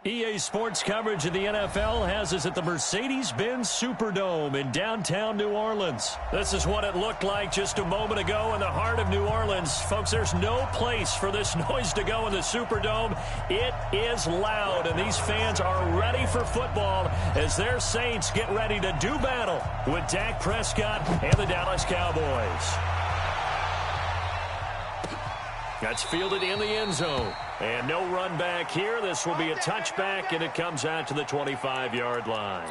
EA Sports coverage of the NFL has us at the Mercedes-Benz Superdome in downtown New Orleans. This is what it looked like just a moment ago in the heart of New Orleans. Folks, there's no place for this noise to go in the Superdome. It is loud, and these fans are ready for football as their Saints get ready to do battle with Dak Prescott and the Dallas Cowboys. That's fielded in the end zone. And no run back here. This will be a touchback, and it comes out to the 25-yard line.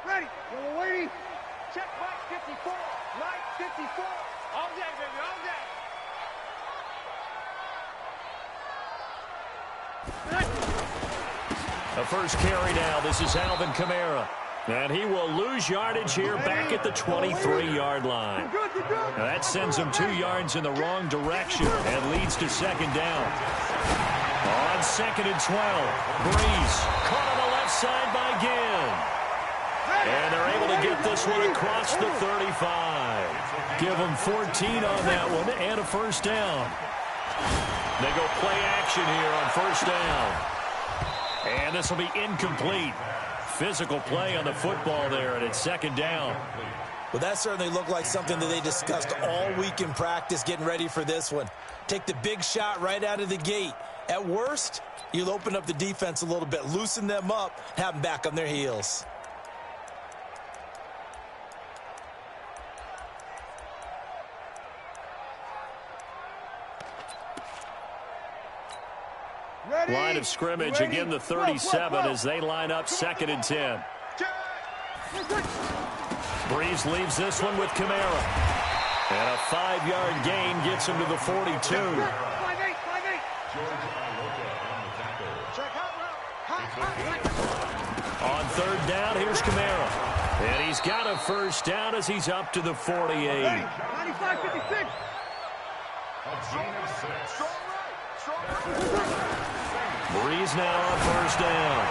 Ready. Yellow lady. Check Mike 54. Mike 54. All day, baby, all day. The first carry now. This is Alvin Kamara. And he will lose yardage here back at the 23-yard line. Now that sends him 2 yards in the wrong direction and leads to second down. On second and 12, Breeze caught on the left side by Ginn. And they're able to get this one across the 35. Give them 14 on that one and a first down. They go play action here on first down. And this will be incomplete. Physical play on the football there, and it's second down. Well, that certainly looked like something that they discussed all week in practice getting ready for this one. Take the big shot right out of the gate. At worst, you'll open up the defense a little bit, loosen them up, have them back on their heels. Line of scrimmage, again the 37 as they line up second and 10. Breeze leaves this one with Kamara. And a 5-yard gain gets him to the 42. On third down, here's Kamara. And he's got a first down as he's up to the 48. 95-56. Breeze now on first down.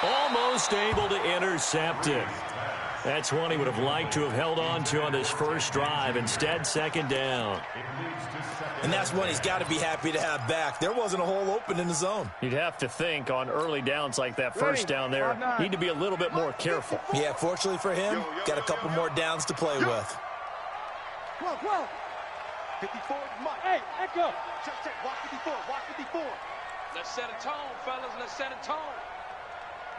Almost able to intercept it. That's one he would have liked to have held on to on this first drive. Instead, second down. And that's one he's got to be happy to have back. There wasn't a hole open in the zone. You'd have to think on early downs like that first down there, need to be a little bit more careful. Yeah, fortunately for him, got a couple more downs to play with. 12. 54, Mike. Hey, echo. Check. Watch 54. Watch 54. Let's set a tone, fellas. Let's set a tone.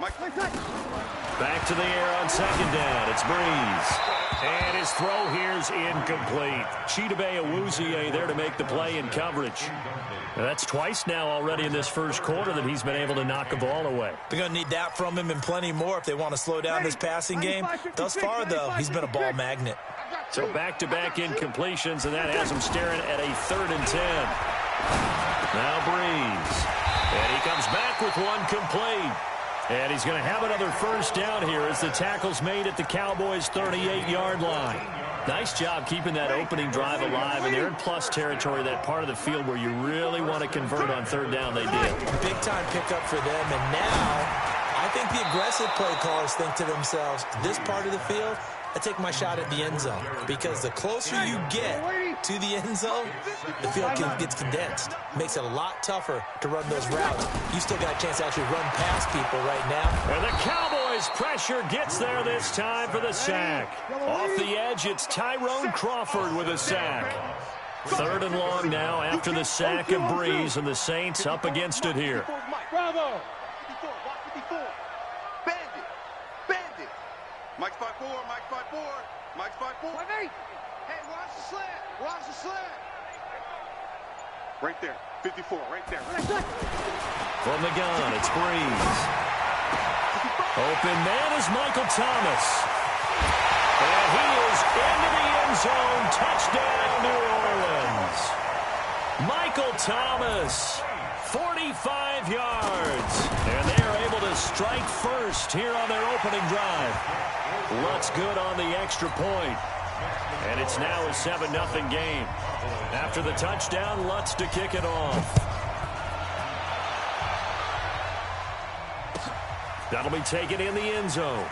Mike. Back to the air on second down. It's Breeze. And his throw here's incomplete. Chidobe Awuzie there to make the play in coverage. Now that's twice now already in this first quarter that he's been able to knock a ball away. They're going to need that from him and plenty more if they want to slow down this passing game. Thus far, though, he's been a ball magnet. So back-to-back incompletions, and that has him staring at a 3rd and 10. Now Breeze. And he comes back with one complete. And he's going to have another first down here as the tackle's made at the Cowboys' 38-yard line. Nice job keeping that opening drive alive, and they're in plus territory, that part of the field where you really want to convert on third down. They did. Big-time pickup for them, and now I think the aggressive play callers think to themselves, this part of the field, I take my shot at the end zone, because the closer you get to the end zone, the field gets condensed. Makes it a lot tougher to run those routes. You still got a chance to actually run past people right now. And the Cowboys pressure gets there this time for the sack. Off the edge, it's Tyrone Crawford with a sack. 3rd and long now after the sack of Breeze, and the Saints up against it here. Bravo. Mike's 5-4, Mike's 5-4, Mike's 5-4. Hey, watch the slant, watch the slant. Right there, 54, right there. From the gun, it's Breeze. Open man is Michael Thomas. And he is into the end zone. Touchdown, New Orleans. Michael Thomas, 45 yards. And they are able to strike first here on their opening drive. Looks good on the extra point. And it's now a 7-0 game. After the touchdown, Lutz to kick it off. That'll be taken in the end zone.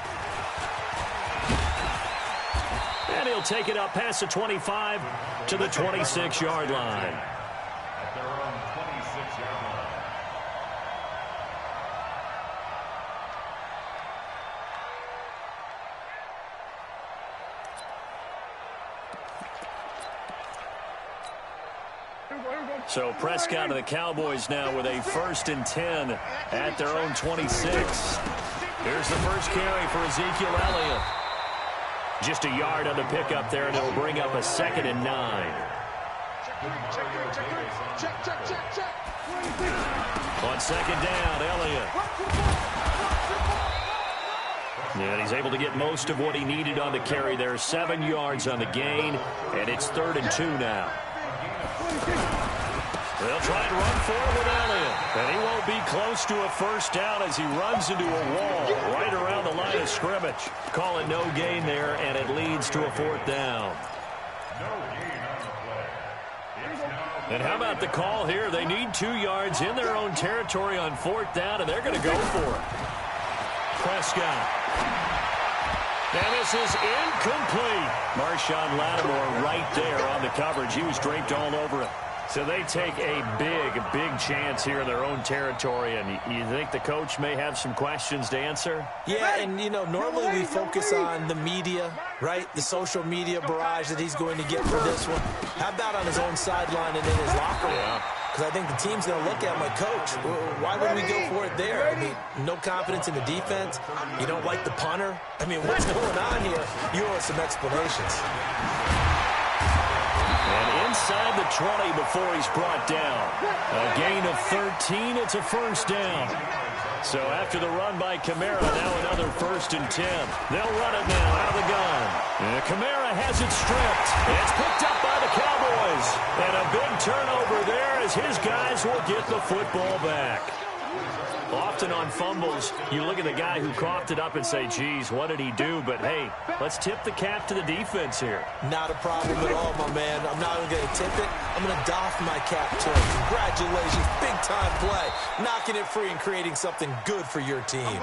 And he'll take it up past the 25 to the 26-yard line. So Prescott and the Cowboys now with a 1st and 10 at their own 26. Here's the first carry for Ezekiel Elliott. Just a yard on the pickup there, and it'll bring up a 2nd and 9. On 2nd down, Elliott. And he's able to get most of what he needed on the carry there. 7 yards on the gain, and it's 3rd and 2 now. They'll try and run for it with Elliott. And he won't be close to a 1st down as he runs into a wall right around the line of scrimmage. Call it no gain there, and it leads to a 4th down. And how about the call here? They need 2 yards in their own territory on 4th down, and they're going to go for it. Prescott. And this is incomplete. Marshawn Lattimore right there on the coverage. He was draped all over it. So they take a big chance here in their own territory, and you think the coach may have some questions to answer? Yeah, and, you know, normally we focus on the media, right? The social media barrage that he's going to get for this one. How about on his own sideline and in his locker room? Because I think the team's going to look at him like, Coach, why would we go for it there? I mean, no confidence in the defense. You don't like the punter. I mean, what's going on here? You owe us some explanations. And inside the 20 before he's brought down. A gain of 13. It's a 1st down. So after the run by Kamara, now another 1st and 10. They'll run it now out of the gun. And Kamara has it stripped. It's picked up by the Cowboys. And a big turnover there as his guys will get the football back. Often on fumbles, you look at the guy who coughed it up and say, geez, what did he do? But, hey, let's tip the cap to the defense here. Not a problem at all, my man. I'm not even going to tip it. I'm going to doff my cap to him. Congratulations. Big-time play. Knocking it free and creating something good for your team.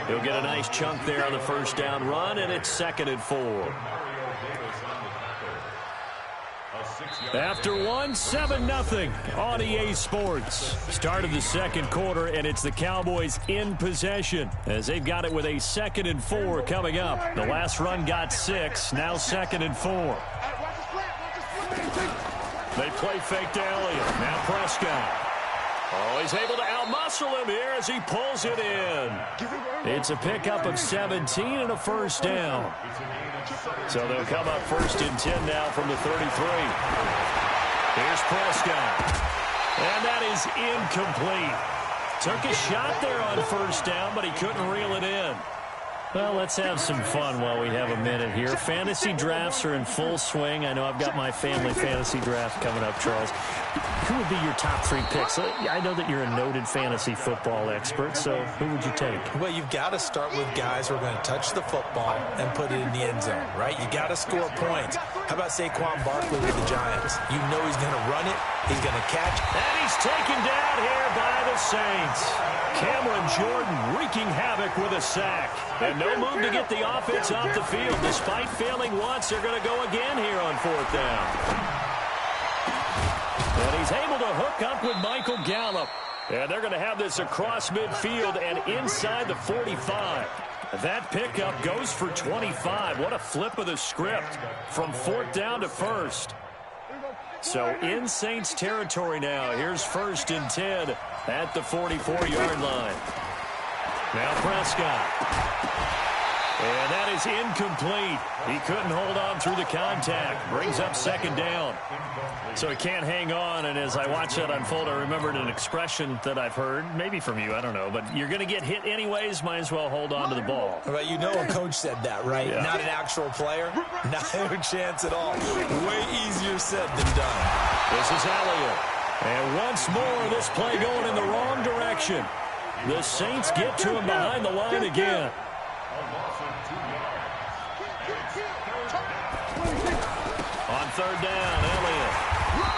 He'll get a nice chunk there on the 1st down run, and it's 2nd and 4. After 7-0 on EA Sports. Start of the 2nd quarter, and it's the Cowboys in possession as they've got it with a 2nd and 4 coming up. The last run got 6, now 2nd and 4. They play fake to Elliott. Now Prescott. Oh, he's able to outmuscle him here as he pulls it in. It's a pickup of 17 and a 1st down. So they'll come up 1st and 10 now from the 33. Here's Prescott. And that is incomplete. Took a shot there on 1st down, but he couldn't reel it in. Well, let's have some fun while we have a minute here. Fantasy drafts are in full swing. I know I've got my family fantasy draft coming up, Charles. Who would be your top 3 picks? I know that you're a noted fantasy football expert, so who would you take? Well, you've got to start with guys who are going to touch the football and put it in the end zone, right? You got to score points. How about Saquon Barkley with the Giants? You know he's going to run it, he's going to catch. And he's taken down here by the Saints. Cameron Jordan wreaking havoc with a sack. And no move to get the offense off the field. Despite failing once, they're going to go again here on 4th down. And he's able to hook up with Michael Gallup. And they're going to have this across midfield and inside the 45. That pickup goes for 25. What a flip of the script from 4th down to 1st. So in Saints territory now. Here's 1st and 10 at the 44-yard line. Now Prescott. And that is incomplete. He couldn't hold on through the contact. Brings up 2nd down. So he can't hang on, and as I watch that unfold, I remembered an expression that I've heard, maybe from you, I don't know, but you're going to get hit anyways, might as well hold on to the ball. Right, you know a coach said that, right? Yeah. Not an actual player. Not a chance at all. Way easier said than done. This is Elliott. And once more, this play going in the wrong direction. The Saints get to him behind the line again. On third down, Elliott.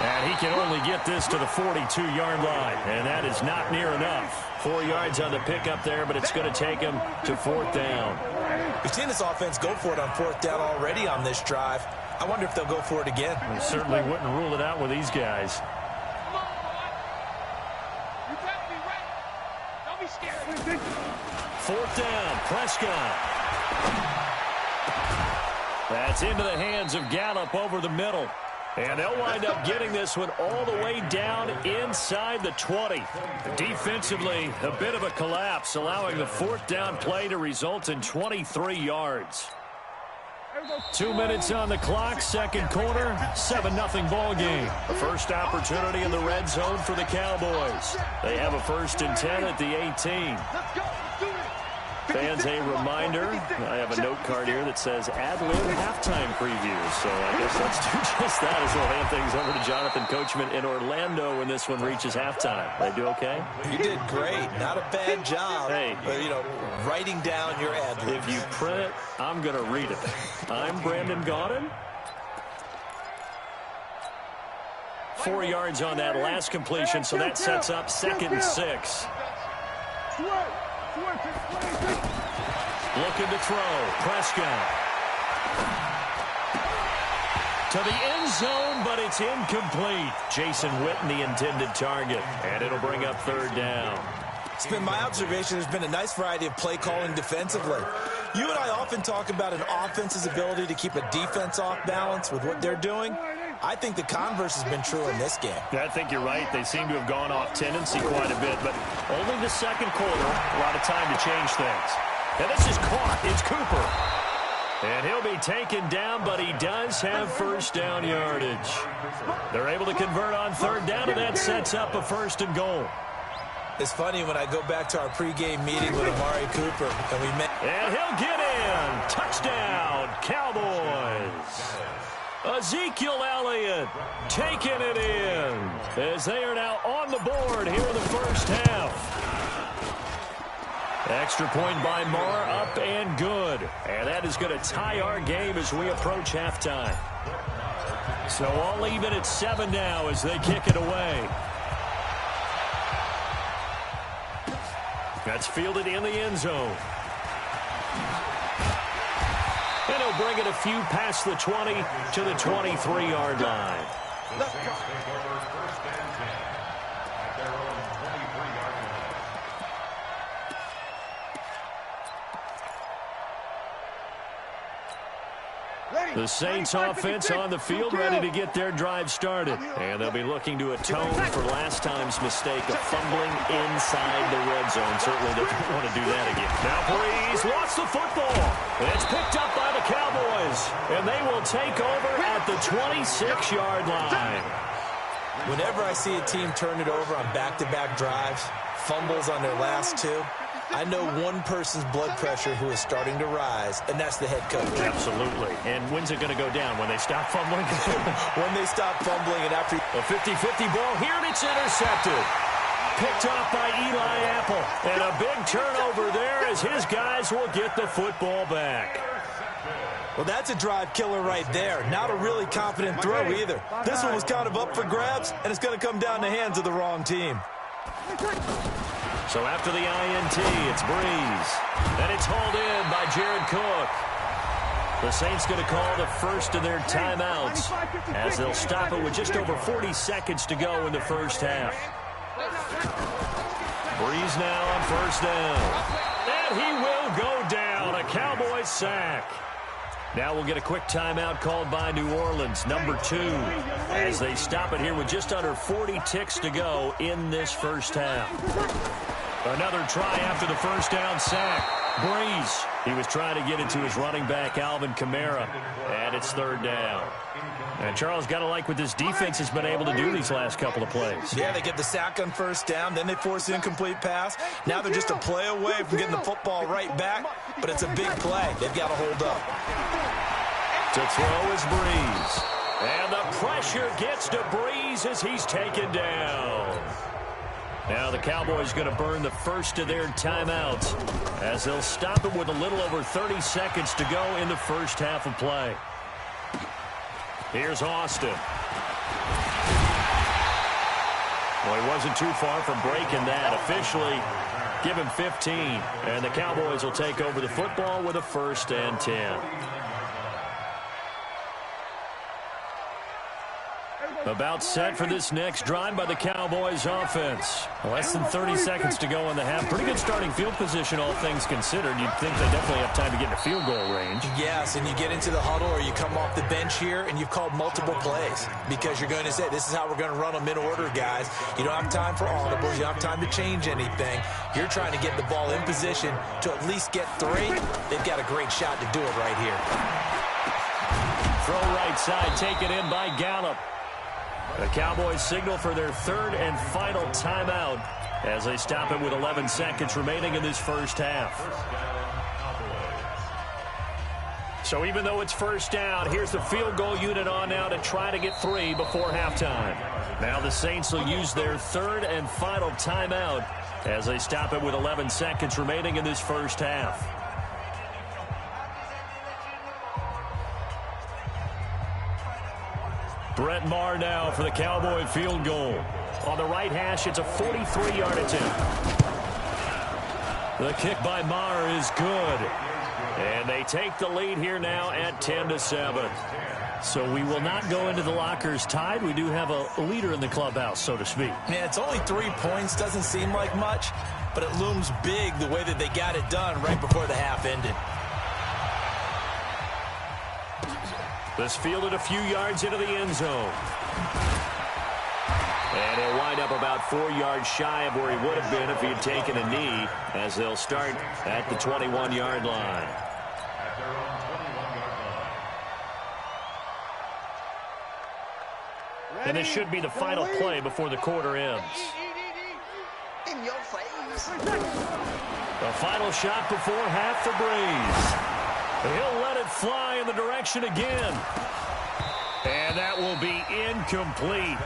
And he can only get this to the 42-yard line. And that is not near enough. 4 yards on the pickup there, but it's going to take him to fourth down. We've seen this offense go for it on fourth down already on this drive. I wonder if they'll go for it again. We certainly wouldn't rule it out with these guys. Fourth down, Prescott. That's into the hands of Gallup over the middle. And they'll wind up getting this one all the way down inside the 20. Defensively, a bit of a collapse, allowing the fourth down play to result in 23 yards. 2 minutes on the clock, second quarter, 7-0 ball game. The first opportunity in the red zone for the Cowboys. They have a 1st and 10 at the 18. Fans, a reminder, I have a note card here that says ad-lib halftime previews. So I guess let's do just that as we'll hand things over to Jonathan Coachman in Orlando when this one reaches halftime. They do okay? You did great. Not a bad job. Hey. But, you know, writing down your ad-libs. If you print it, I'm going to read it. I'm Brandon Gaudin. 4 yards on that last completion, so that sets up 2nd and 6. Looking to throw. Prescott. To the end zone, but it's incomplete. Jason Witten, the intended target. And it'll bring up third down. It's been my observation there's been a nice variety of play calling defensively. You and I often talk about an offense's ability to keep a defense off balance with what they're doing. I think the converse has been true in this game. Yeah, I think you're right. They seem to have gone off tendency quite a bit, but only the second quarter, a lot of time to change things. And this is caught. It's Cooper. And he'll be taken down, but he does have first down yardage. They're able to convert on third down, and that sets up a 1st and goal. It's funny when I go back to our pregame meeting with Amari Cooper, and we met. And he'll get in. Touchdown, Cowboys. Ezekiel Elliott taking it in as they are now on the board here in the first half. Extra point by Marr, up and good. And that is going to tie our game as we approach halftime. So all even at 7 now as they kick it away. That's fielded in the end zone. And he'll bring it a few past the 20 to the 23-yard line. The Saints offense on the field, ready to get their drive started. And they'll be looking to atone for last time's mistake of fumbling inside the red zone. Certainly don't want to do that again. Now Breeze lost the football. It's picked up by the Cowboys. And they will take over at the 26-yard line. Whenever I see a team turn it over on back-to-back drives, fumbles on their last 2, I know one person's blood pressure who is starting to rise, and that's the head coach. Absolutely. And when's it going to go down? When they stop fumbling? When they stop fumbling and after... A 50-50 ball here, and it's intercepted. Picked off by Eli Apple. And a big turnover there as his guys will get the football back. Well, that's a drive killer right there. Not a really confident throw either. This one was kind of up for grabs, and it's going to come down the hands of the wrong team. So after the INT, it's Breeze. And it's hauled in by Jared Cook. The Saints going to call the first of their timeouts as they'll stop it with just over 40 seconds to go in the first half. Breeze now on first down. And he will go down. A Cowboys sack. Now we'll get a quick timeout called by New Orleans, number 2, as they stop it here with just under 40 ticks to go in this first half. Another try after the first down sack. Breeze. He was trying to get it to his running back, Alvin Kamara, and it's third down. And Charles, got to like what this defense has been able to do these last couple of plays. Yeah, they get the sack on first down, then they force the incomplete pass. Now they're just a play away from getting the football right back, but it's a big play. They've got to hold up. To throw is Breeze. And the pressure gets to Breeze as he's taken down. Now the Cowboys going to burn the first of their timeouts as they'll stop it with a little over 30 seconds to go in the first half of play. Here's Austin. Well, he wasn't too far from breaking that. Officially, give him 15. And the Cowboys will take over the football with a 1st and 10. About set for this next drive by the Cowboys offense. Less than 30 seconds to go in the half. Pretty good starting field position, all things considered. You'd think they definitely have time to get into field goal range. Yes, and you get into the huddle or you come off the bench here and you've called multiple plays because you're going to say, this is how we're going to run them in order, guys. You don't have time for audibles. You don't have time to change anything. You're trying to get the ball in position to at least get 3. They've got a great shot to do it right here. Throw right side, taken in by Gallup. The Cowboys signal for their 3rd and final timeout as they stop it with 11 seconds remaining in this first half. So even though it's first down, here's the field goal unit on now to try to get 3 before halftime. Now the Saints will use their 3rd and final timeout as they stop it with 11 seconds remaining in this first half. Brett Maher now for the Cowboy field goal. On the right hash, it's a 43-yard attempt. The kick by Maher is good. And they take the lead here now at 10-7. So we will not go into the lockers tied. We do have a leader in the clubhouse, so to speak. Yeah, it's only 3 points. Doesn't seem like much, but it looms big the way that they got it done right before the half ended. This fielded a few yards into the end zone. And he'll wind up about 4 yards shy of where he would have been if he had taken a knee, as they'll start at the 21-yard line. And this should be the final play before the quarter ends. In your face. The final shot before half for Breeze. He'll let it fly in the direction again. And that will be incomplete.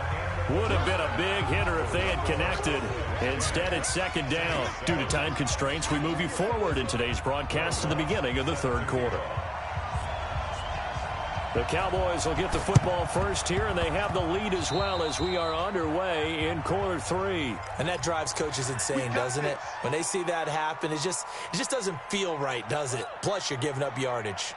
Would have been a big hitter if they had connected. Instead, it's 2nd down. Due to time constraints, we move you forward in today's broadcast to the beginning of the 3rd quarter. The Cowboys will get the football first here, and they have the lead as well as we are underway in quarter 3. And that drives coaches insane, doesn't it? When they see that happen, it just doesn't feel right, does it? Plus, you're giving up yardage.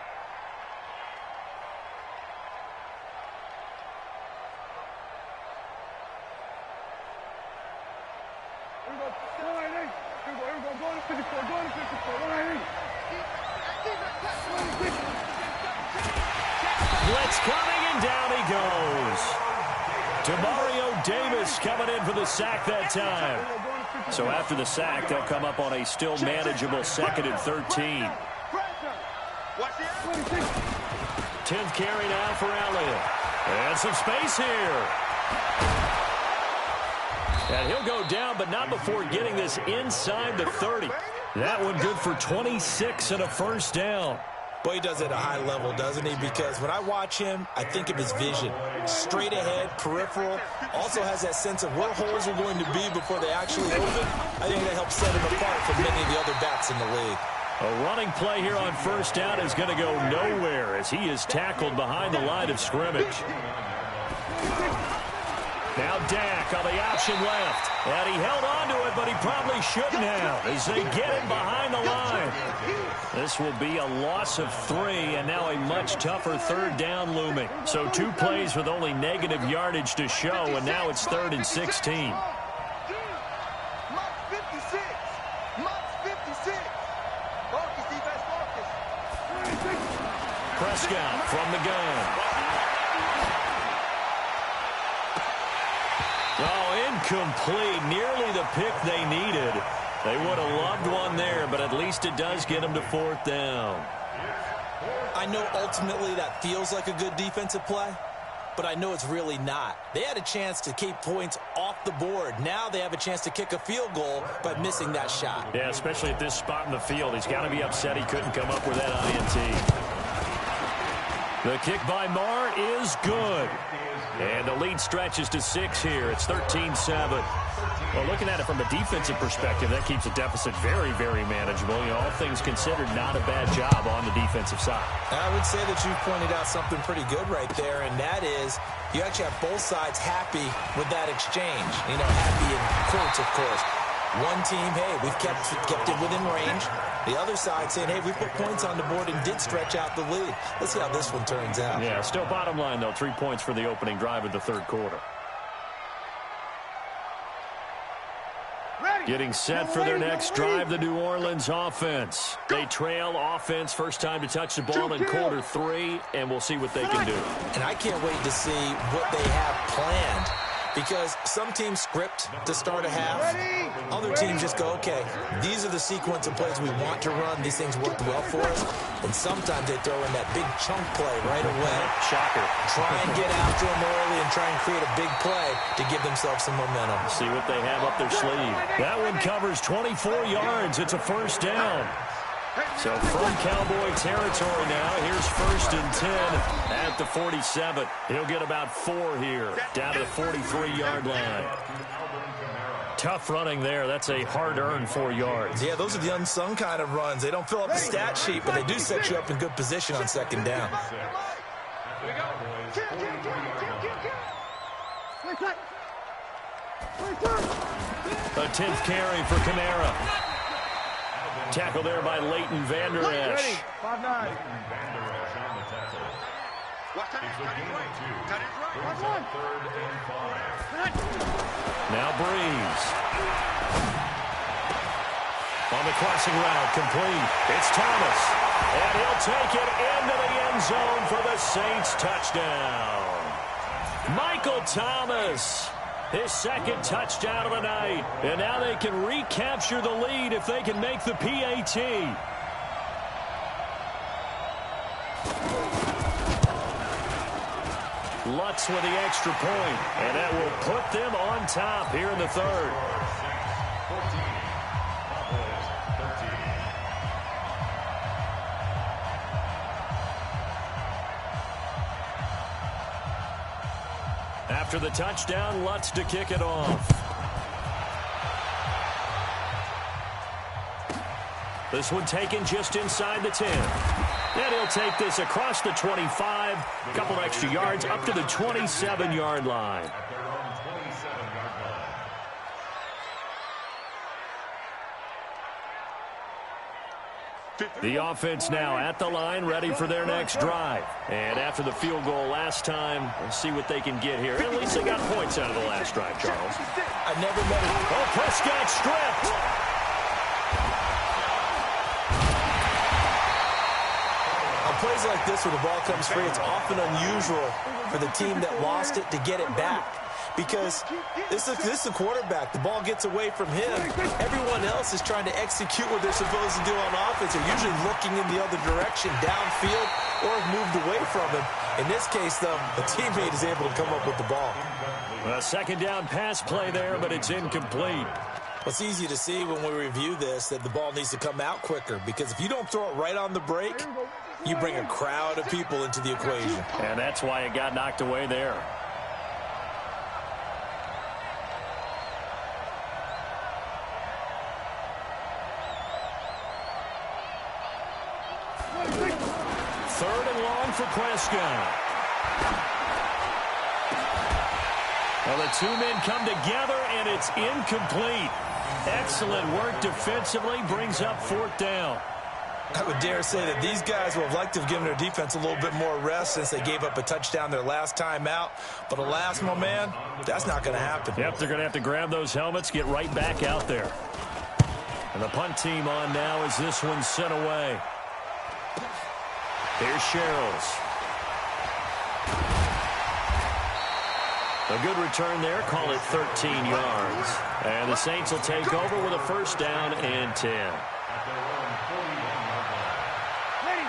Blitz coming, and down he goes. Demario Davis coming in for the sack that time. So after the sack, they'll come up on a still manageable 2nd and 13. 10th carry now for Elliott. And some space here. And he'll go down, but not before getting this inside the 30. That one good for 26 and a 1st down. Boy, he does it at a high level, doesn't he? Because when I watch him, I think of his vision. Straight ahead, peripheral. Also has that sense of where holes are going to be before they actually open. I think that helps set him apart from many of the other backs in the league. A running play here on 1st down is going to go nowhere as he is tackled behind the line of scrimmage. Now Dak on the option left. And he held on to it, but he probably shouldn't have as they get him behind the line. This will be a loss of 3, and now a much tougher 3rd down looming. So 2 plays with only negative yardage to show, and now it's 3rd and 16. Prescott from the gun. Oh, incomplete. Nearly the pick they needed. They would have loved one there, but at least it does get them to 4th down. I know ultimately that feels like a good defensive play, but I know it's really not. They had a chance to keep points off the board. Now they have a chance to kick a field goal by missing that shot. Yeah, especially at this spot in the field. He's got to be upset he couldn't come up with that INT. The kick by Maher is good. And the lead stretches to 6 here. It's 13-7. Well, looking at it from a defensive perspective, that keeps the deficit very, very manageable. You know, all things considered, not a bad job on the defensive side. I would say that you've pointed out something pretty good right there, and that is you actually have both sides happy with that exchange. You know, happy in quotes, of course. One team, hey, we've kept it within range. The other side saying, hey, we put points on the board and did stretch out the lead. Let's see how this one turns out. Yeah, still bottom line, though, 3 points for the opening drive of the third quarter. Getting set for their next drive, the New Orleans offense. They trail offense, first time to touch the ball in quarter 3, and we'll see what they can do. And I can't wait to see what they have planned, because some teams script to start a half. Other teams just go, okay, these are the sequence of plays we want to run. These things worked well for us. And sometimes they throw in that big chunk play right away. Shocker. Try and get after them early and try and create a big play to give themselves some momentum. See what they have up their sleeve. That one covers 24 yards. It's a first down. So from Cowboy territory now, here's 1st and 10 at the 47. He'll get about 4 here, down to the 43-yard line. Tough running there. That's a hard-earned 4 yards. Yeah, those are the unsung kind of runs. They don't fill up the stat sheet, but they do set you up in good position on second down. A 10th carry for Kamara. Tackle there by Leighton Vander Esch. 5'9". Now Breeze. On the crossing route, complete. It's Thomas. And he'll take it into the end zone for the Saints touchdown. Michael Thomas. His second touchdown of the night. And now they can recapture the lead if they can make the PAT. Lutz with the extra point. And that will put them on top here in the third. After the touchdown, Lutz to kick it off. This one taken just inside the 10. And he'll take this across the 25, a couple extra yards up to the 27-yard line. The offense now at the line, ready for their next drive. And after the field goal last time, we'll see what they can get here. At least they got points out of the last drive, Charles. I never met it. Oh, Prescott stripped. On plays like this where the ball comes free, it's often unusual for the team that lost it to get it back. Because this is a quarterback. The ball gets away from him. Everyone else is trying to execute what they're supposed to do on offense. They're usually looking in the other direction, downfield, or have moved away from him. In this case, though, a teammate is able to come up with the ball. A second down pass play there, but it's incomplete. It's easy to see when we review this that the ball needs to come out quicker, because if you don't throw it right on the break, you bring a crowd of people into the equation. And that's why it got knocked away there. Third and long for Prescott. Well, the two men come together, and it's incomplete. Excellent work defensively, brings up 4th down. I would dare say that these guys would have liked to have given their defense a little bit more rest since they gave up a touchdown their last time out. But alas, my man, that's not going to happen. Yep, they're going to have to grab those helmets, get right back out there. And the punt team on now as this one's sent away. Here's Sherrills. A good return there, call it 13 yards. And the Saints will take over with a first down and 10.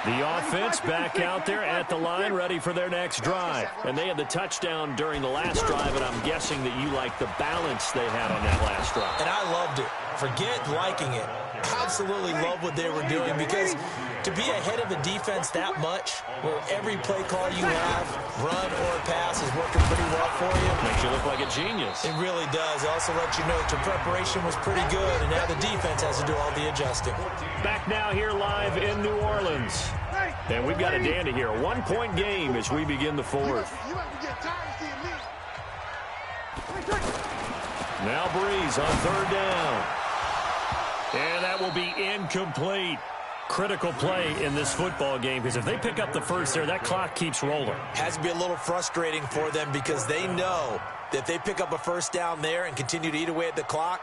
The offense back out there at the line, ready for their next drive. And they had the touchdown during the last drive, and I'm guessing that you like the balance they had on that last drive. And I loved it. forget liking it. Absolutely love what they were doing, because to be ahead of a defense that much, where every play call you have, run or pass, is working pretty well for you. Makes you look like a genius. It really does. It also lets you know that your preparation was pretty good, and now the defense has to do all the adjusting. Back now here live in New Orleans. And we've got a dandy here. A 1-point game as we begin the fourth. Now Breeze on third down. And that will be incomplete. Critical play in this football game, because if they pick up the first there, that clock keeps rolling. Has to be a little frustrating for them, because they know that if they pick up a first down there and continue to eat away at the clock,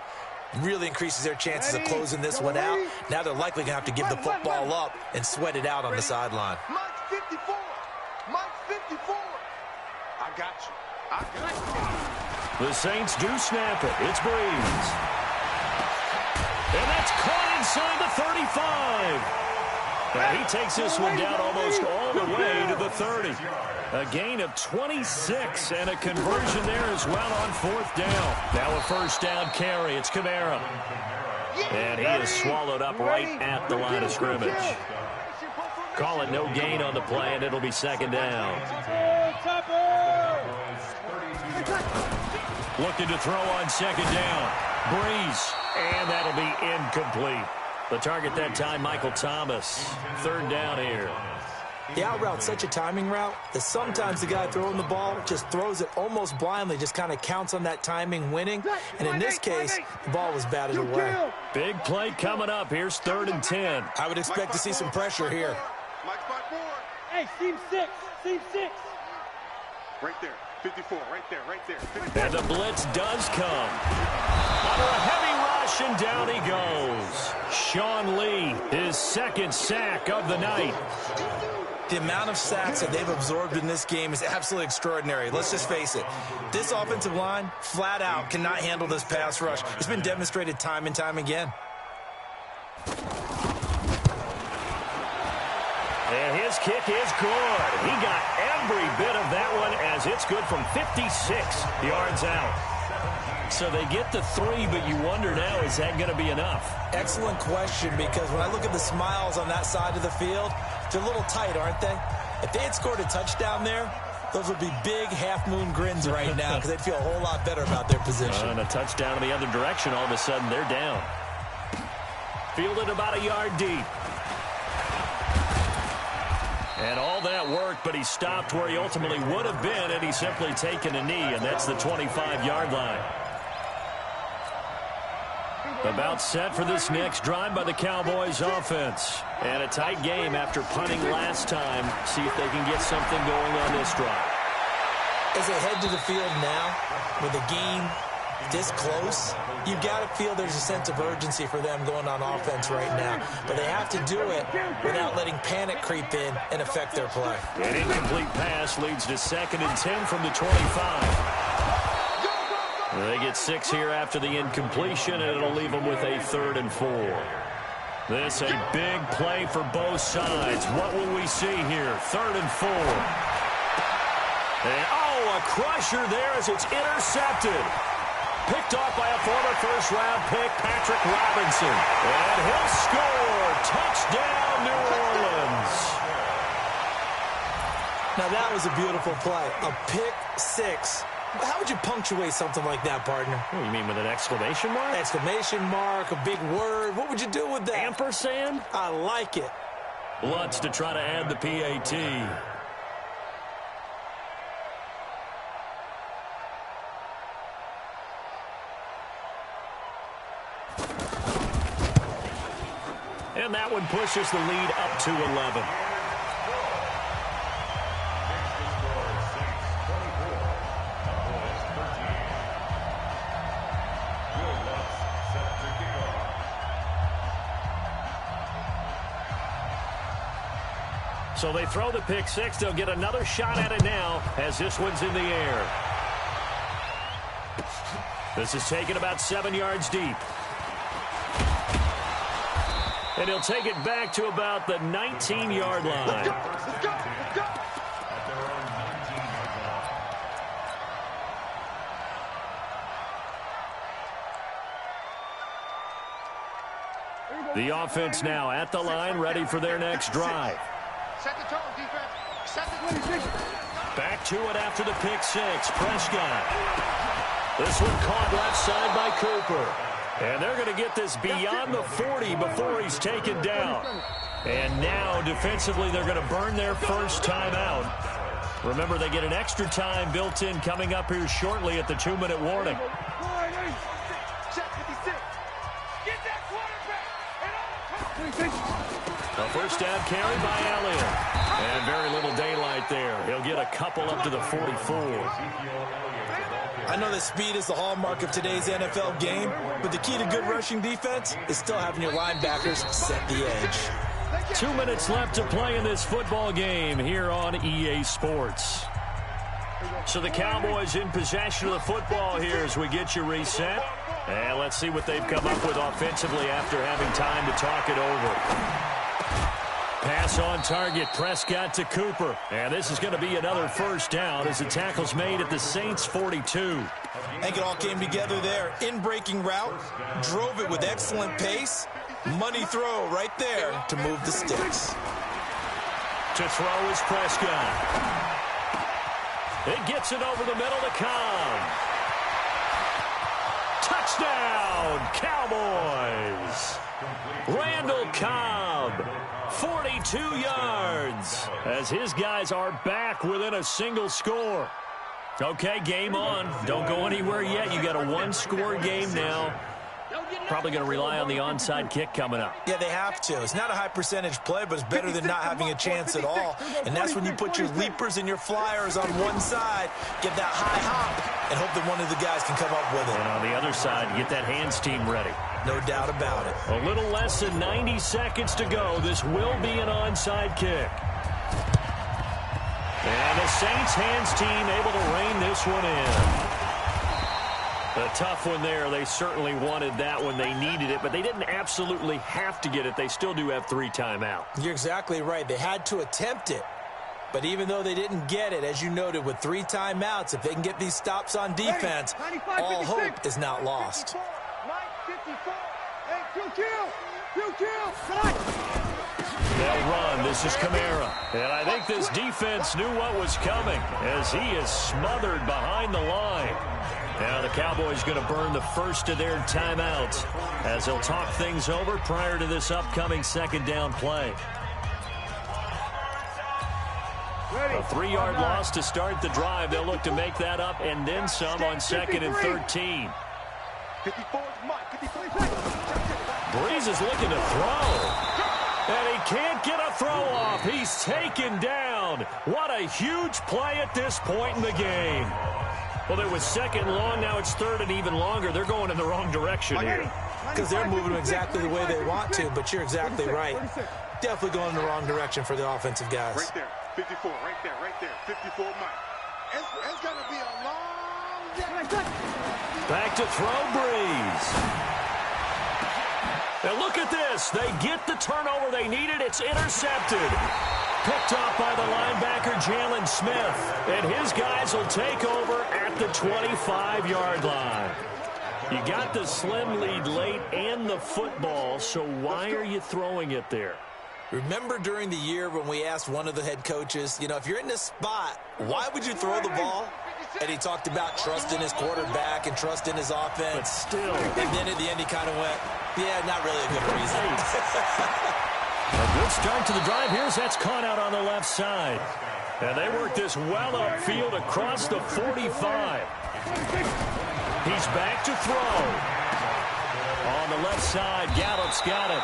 really increases their chances of closing this one out. Now they're likely going to have to give the football up and sweat it out on the sideline. Mike 54. Mike 54. I got you. I got you. The Saints do snap it. It's Breeze. And that's caught inside the 35. And he takes this one down almost all the way to the 30. A gain of 26 and a conversion there as well on fourth down. Now a first down carry. It's Kamara. And he is swallowed up right at the line of scrimmage. Call it no gain on the play, and it'll be second down. Looking to throw on second down. Breeze. And that'll be incomplete. The target that time, Michael Thomas. Third down here. The out route's such a timing route that sometimes the guy throwing the ball just throws it almost blindly, just kind of counts on that timing winning. And in this case, the ball was batted away. Big play coming up. Here's 3rd and 10. I would expect to see some pressure here. Mike 54. Hey, seam 6. Seam 6. Right there. 54. Right there. Right there. 54. And the blitz does come. Under a heavy rush, and down he goes. Sean Lee, his second sack of the night. The amount of sacks that they've absorbed in this game is absolutely extraordinary. Let's just face it. This offensive line, flat out, cannot handle this pass rush. It's been demonstrated time and time again. And his kick is good. He got every bit of that one, as it's good from 56 yards out. So they get the 3, but you wonder now, is that going to be enough? Excellent question, because when I look at the smiles on that side of the field, they're a little tight, aren't they? If they had scored a touchdown there, those would be big half-moon grins right now, because they'd feel a whole lot better about their position. And a touchdown in the other direction, all of a sudden they're down. Fielded about a yard deep. And all that worked, but he stopped where he ultimately would have been, and he's simply taken a knee, and that's the 25-yard line. About set for this next drive by the Cowboys offense. And a tight game after punting last time. See if they can get something going on this drive. As they head to the field now, with the game this close, you've got to feel there's a sense of urgency for them going on offense right now. But they have to do it without letting panic creep in and affect their play. An incomplete pass leads to 2nd and 10 from the 25. They get 6 here after the incompletion, and it'll leave them with a 3rd and 4. This a big play for both sides. What will we see here? 3rd and 4. And, a crusher there as it's intercepted. Picked off by a former first-round pick, Patrick Robinson. And he'll score. Touchdown, New Orleans. Now, that was a beautiful play. A pick 6. How would you punctuate something like that, partner? What do you mean, with an exclamation mark? Exclamation mark, a big word. What would you do with that? Ampersand? I like it. Lutz to try to add the PAT. And that one pushes the lead up to 11. So they throw the pick 6. They'll get another shot at it now as this one's in the air. This is taken about 7 yards deep. And he'll take it back to about the 19-yard line. Let's go. Let's go. Let's go. The offense now at the line, ready for their next drive. Set the tone, defense. Set the tone. Back to it after the pick six. Prescott. This one caught left side by Cooper. And they're going to get this beyond the 40 before he's taken down. And now, defensively, they're going to burn their first timeout. Remember, they get an extra time built in coming up here shortly at the 2-minute warning. A first down carry by Elliott. And very little daylight there. He'll get a couple up to the 44. I know that speed is the hallmark of today's NFL game, but the key to good rushing defense is still having your linebackers set the edge. 2 minutes left to play in this football game here on EA Sports. So the Cowboys in possession of the football here as we get you reset. And let's see what they've come up with offensively after having time to talk it over. Pass on target, Prescott to Cooper. And this is going to be another first down as the tackle's made at the Saints' 42. I think it all came together there. In-breaking route, drove it with excellent pace. Money throw right there to move the sticks. To throw is Prescott. It gets it over the middle to Cobb. Touchdown, Cowboys. Randall Cobb, 42 yards, as his guys are back within a single score. Okay, game on. Don't go anywhere yet. You got a one-score game now. Probably going to rely on the onside kick coming up. Yeah, they have to. It's not a high percentage play, but it's better than not having a chance at all. And that's when you put your leapers and your flyers on one side, get that high hop, and hope that one of the guys can come up with it. And on the other side, get that hands team ready. No doubt about it. A little less than 90 seconds to go. This will be an onside kick. And the Saints hands team able to rein this one in. A tough one there. They certainly wanted that when they needed it, but they didn't absolutely have to get it. They still do have 3 timeouts. You're exactly right. They had to attempt it. But even though they didn't get it, as you noted, with 3 timeouts, if they can get these stops on defense, all hope is not lost. They'll run. This is Kamara. And I think this defense knew what was coming as he is smothered behind the line. Now the Cowboys going to burn the first of their timeouts as they'll talk things over prior to this upcoming second down play. A 3-yard loss to start the drive. They'll look to make that up and then some on 2nd and 13. Breeze is looking to throw. And he can't get a throw off. He's taken down. What a huge play at this point in the game. Well, it was 2nd and long. Now it's 3rd and even longer. They're going in the wrong direction here. Because they're moving them exactly the way they want to, but you're exactly right. Definitely going in the wrong direction for the offensive guys. Right there, 54, right there, 54 Mike. It's going to be a long day. Back to throw, Breeze. And look at this. They get the turnover they needed. It's intercepted. Picked off by the linebacker, Jalen Smith. And his guys will take over at the 25-yard line. You got the slim lead late and the football, so why are you throwing it there? Remember during the year when we asked one of the head coaches, you know, if you're in this spot, why would you throw the ball? And he talked about trust in his quarterback and trust in his offense. But still. And then at the end he kind of went, yeah, not really a good reason. A good start to the drive. Here's that's caught out on the left side. And they work this well upfield across the 45. He's back to throw. On the left side, Gallup's got it.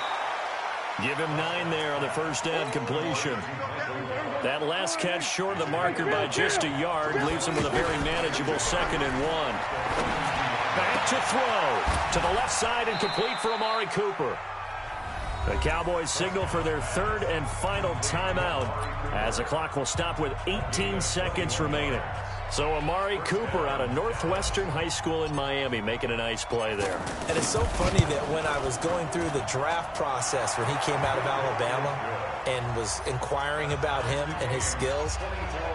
Give him 9 there on the first down completion. That last catch short of the marker by just a yard leaves him with a very manageable 2nd and 1. Back to throw. To the left side and complete for Amari Cooper. The Cowboys signal for their 3rd and final timeout as the clock will stop with 18 seconds remaining. So Amari Cooper out of Northwestern High School in Miami making a nice play there. And it's so funny that when I was going through the draft process when he came out of Alabama and was inquiring about him and his skills,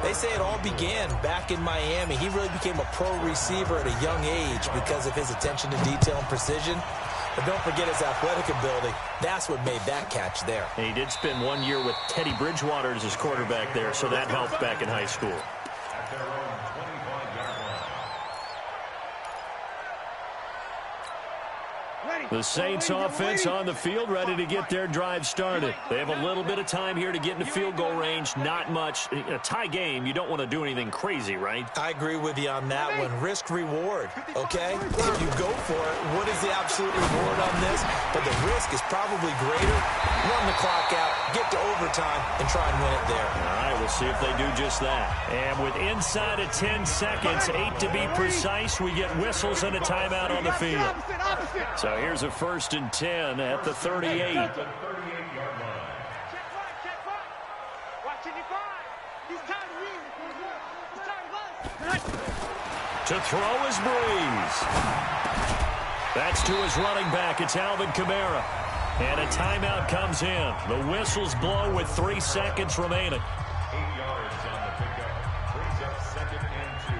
they say it all began back in Miami. He really became a pro receiver at a young age because of his attention to detail and precision. But don't forget his athletic ability. That's what made that catch there. He did spend 1 year with Teddy Bridgewater as his quarterback there, so that helped back in high school. The Saints offense on the field, ready to get their drive started. They have a little bit of time here to get into field goal range. Not much. A tie game, you don't want to do anything crazy, right? I agree with you on that one. Risk reward, okay? If you go for it, what is the absolute reward on this? But the risk is probably greater. Run the clock out, get to overtime, and try and win it there. All right, we'll see if they do just that. And with inside of 10 seconds, 8 to be precise, we get whistles and a timeout on the field. So here's a 1st and 10 at the 38. To throw is Breeze. That's to his running back. It's Alvin Kamara. And a timeout comes in. The whistles blow with 3 seconds remaining. 8 yards on the pickup. Brings up 2nd and 2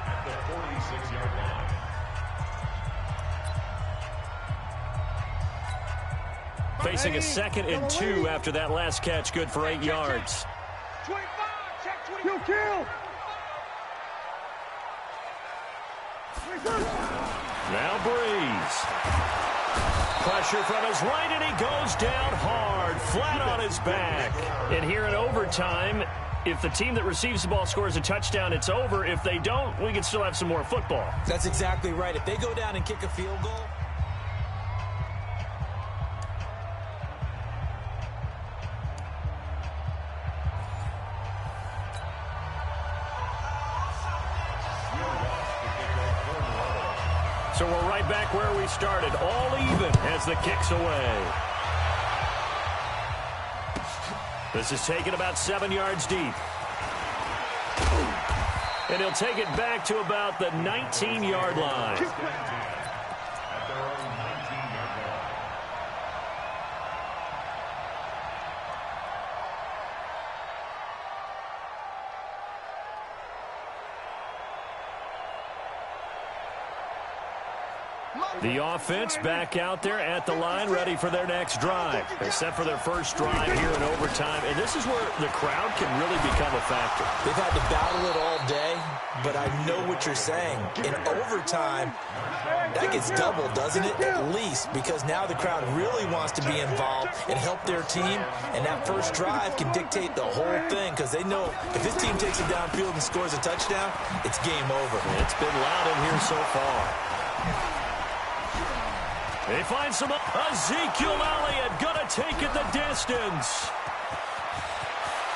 at the 46-yard line. Facing a 2nd and 2 after that last catch, good for 8 yards. 25, check 20. Kill. Now Breeze. Pressure from his right, and he goes down hard, flat on his back. And here in overtime, if the team that receives the ball scores a touchdown, it's over. If they don't, we can still have some more football. That's exactly right. If they go down and kick a field goal, so we're right back where we started, all even as the kick's away. This is taken about 7 yards deep. And he'll take it back to about the 19-yard line. The offense back out there at the line, ready for their next drive. They set for their first drive here in overtime, and this is where the crowd can really become a factor. They've had to battle it all day, but I know what you're saying. In overtime, that gets doubled, doesn't it? At least, because now the crowd really wants to be involved and help their team, and that first drive can dictate the whole thing, because they know if this team takes it downfield and scores a touchdown, it's game over. It's been loud in here so far. They find some Ezekiel Elliott gonna take it the distance.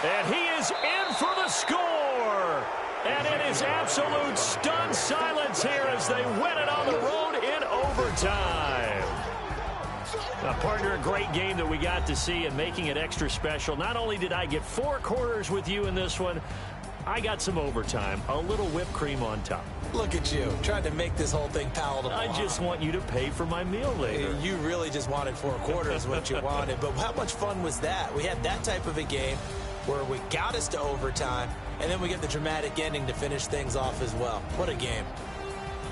And he is in for the score. And it is absolute stunned silence here as they win it on the road in overtime. Partner, a great game that we got to see and making it extra special. Not only did I get 4 quarters with you in this one, I got some overtime, a little whipped cream on top. Look at you, trying to make this whole thing palatable. I just want you to pay for my meal later. You really just wanted 4 quarters, what you wanted. But how much fun was that? We had that type of a game where we got us to overtime, and then we get the dramatic ending to finish things off as well. What a game.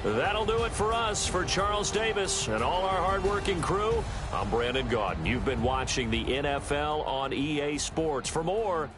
That'll do it for us. For Charles Davis and all our hardworking crew, I'm Brandon Gaudin. You've been watching the NFL on EA Sports. For more,